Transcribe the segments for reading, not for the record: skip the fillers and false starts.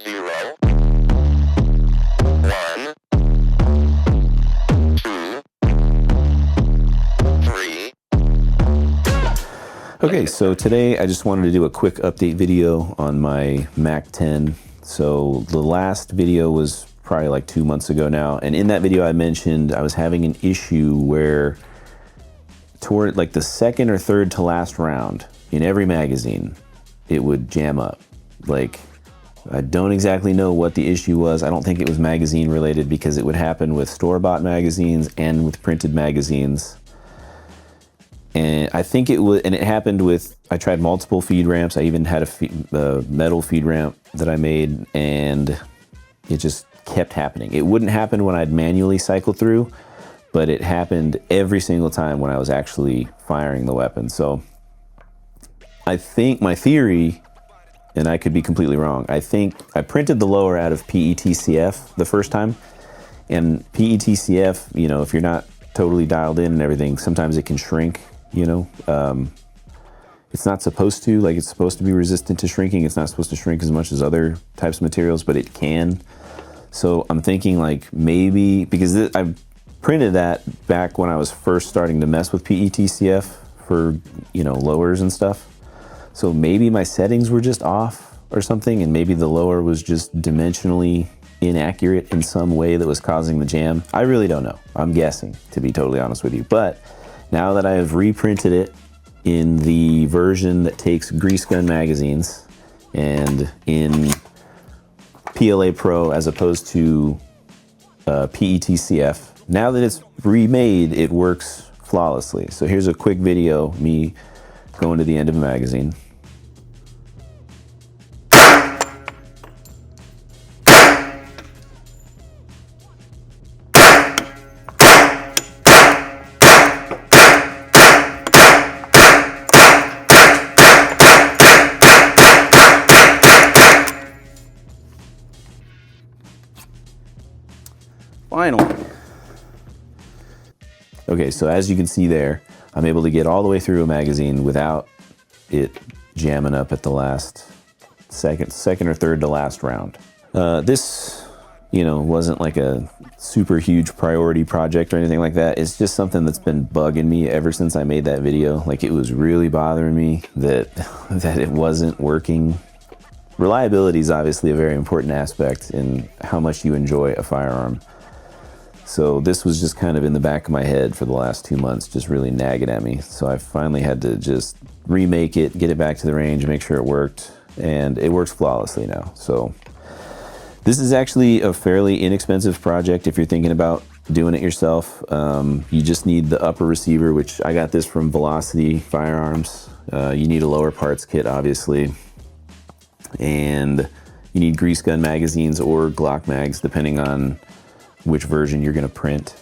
0, 1, 2, 3. Okay, so today I just wanted to do a quick update video on my Mac 10. So the last video was probably like 2 months ago now, and in that video I mentioned I was having an issue where toward like the second or third to last round in every magazine, it would jam up. Like, I don't exactly know what the issue was. I don't think it was magazine related because it would happen with store-bought magazines and with printed magazines. And I think it was, and it happened with, I tried multiple feed ramps. I even had a metal feed ramp that I made, and it just kept happening. It wouldn't happen when I'd manually cycle through, but it happened every single time when I was actually firing the weapon. So I think my theory, and I could be completely wrong, I think I printed the lower out of PETCF the first time, and PETCF, you know, if you're not totally dialed in and everything, sometimes it can shrink, you know. It's not supposed to, like, it's supposed to be resistant to shrinking. It's not supposed to shrink as much as other types of materials, but it can. So I'm thinking like maybe, because I printed that back when I was first starting to mess with PETCF for, you know, lowers and stuff. So maybe my settings were just off or something, and maybe the lower was just dimensionally inaccurate in some way that was causing the jam. I really don't know. I'm guessing, to be totally honest with you. But now that I have reprinted it in the version that takes grease gun magazines and in PLA Pro as opposed to PETCF, now that it's remade, it works flawlessly. So here's a quick video, me going to the end of a magazine. Finally. Okay, so as you can see there, I'm able to get all the way through a magazine without it jamming up at the last second or third to last round. This, you know, wasn't like a super huge priority project or anything like that. It's just something that's been bugging me ever since I made that video. Like, it was really bothering me that it wasn't working. Reliability is obviously a very important aspect in how much you enjoy a firearm. So this was just kind of in the back of my head for the last 2 months, just really nagging at me. So I finally had to just remake it, get it back to the range, make sure it worked, and it works flawlessly now. So this is actually a fairly inexpensive project if you're thinking about doing it yourself. You just need the upper receiver, which I got this from Velocity Firearms. You need a lower parts kit, obviously. And you need grease gun magazines or Glock mags, depending on which version you're going to print.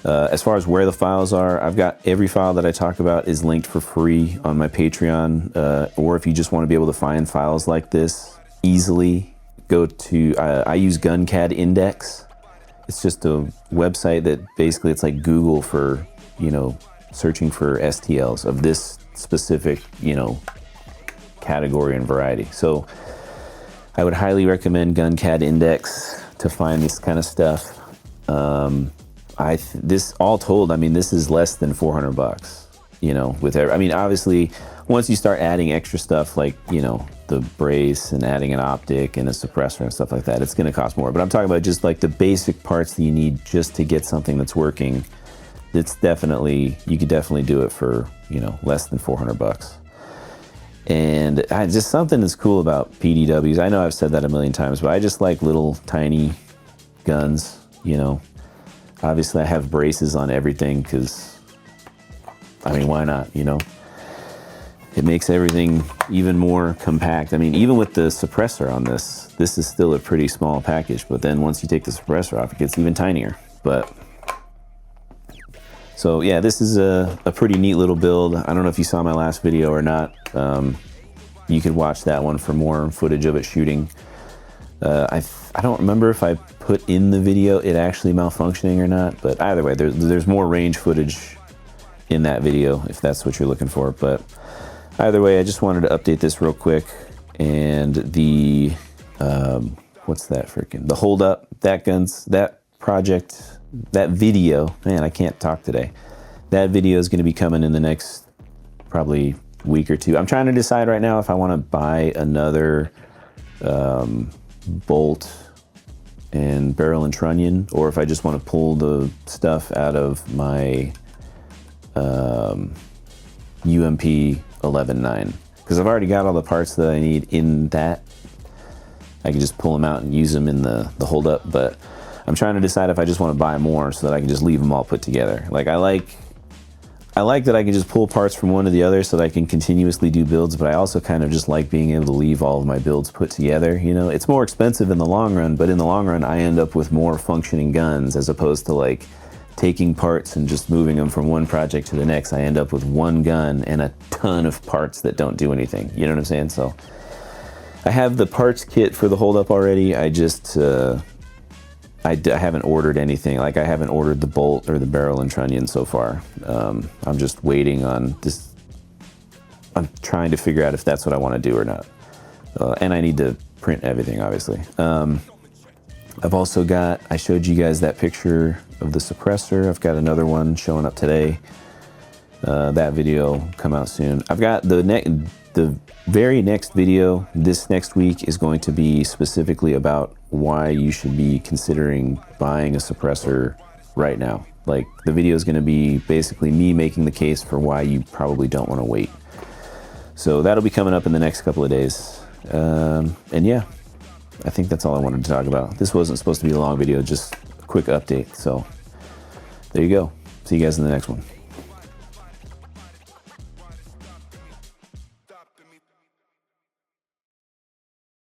As far as where the files are, I've got every file that I talk about is linked for free on my Patreon, or if you just want to be able to find files like this easily, go to, I use GunCAD Index. It's just a website that basically, it's like Google for, you know, searching for STLs of this specific, you know, category and variety. So I would highly recommend GunCAD Index to find this kind of stuff. This all told, I mean, this is less than 400 bucks, you know, I mean, obviously once you start adding extra stuff like, you know, the brace and adding an optic and a suppressor and stuff like that, it's going to cost more. But I'm talking about just like the basic parts that you need just to get something that's working. It's definitely, you could definitely do it for, you know, less than 400 bucks. And just something that's cool about PDWs. I know I've said that a million times, but I just like little tiny guns, you know. Obviously I have braces on everything because, I mean, why not, you know? It makes everything even more compact. I mean, even with the suppressor on this is still a pretty small package, but then once you take the suppressor off, it gets even tinier. But so yeah, this is a pretty neat little build. I don't know if you saw my last video or not. You could watch that one for more footage of it shooting. I don't remember if I put in the video it actually malfunctioning or not, but either way, there's more range footage in that video if that's what you're looking for. But either way, I just wanted to update this real quick. And the what's that freaking, the Hold Up, that project, that video, man, I can't talk today. That video is going to be coming in the next probably week or two. I'm trying to decide right now if I want to buy another bolt and barrel and trunnion, or if I just want to pull the stuff out of my UMP 11.9, because I've already got all the parts that I need in that. I can just pull them out and use them in the Hold Up, but I'm trying to decide if I just want to buy more so that I can just leave them all put together. Like I like that I can just pull parts from one to the other so that I can continuously do builds, but I also kind of just like being able to leave all of my builds put together. You know, it's more expensive in the long run, but in the long run I end up with more functioning guns as opposed to like taking parts and just moving them from one project to the next. I end up with one gun and a ton of parts that don't do anything. You know what I'm saying? So I have the parts kit for the Hold Up already. I just, I haven't ordered anything. Like I haven't ordered the bolt or the barrel and trunnion so far. I'm just waiting on this. I'm trying to figure out if that's what I want to do or not. And I need to print everything, obviously. I've also got, I showed you guys that picture of the suppressor. I've got another one showing up today. That video will come out soon. I've got the very next video this next week is going to be specifically about why you should be considering buying a suppressor right now. Like the video is going to be basically me making the case for why you probably don't want to wait. So that'll be coming up in the next couple of days. And yeah, I think that's all I wanted to talk about. This wasn't supposed to be a long video, just a quick update. So there you go. See you guys in the next one.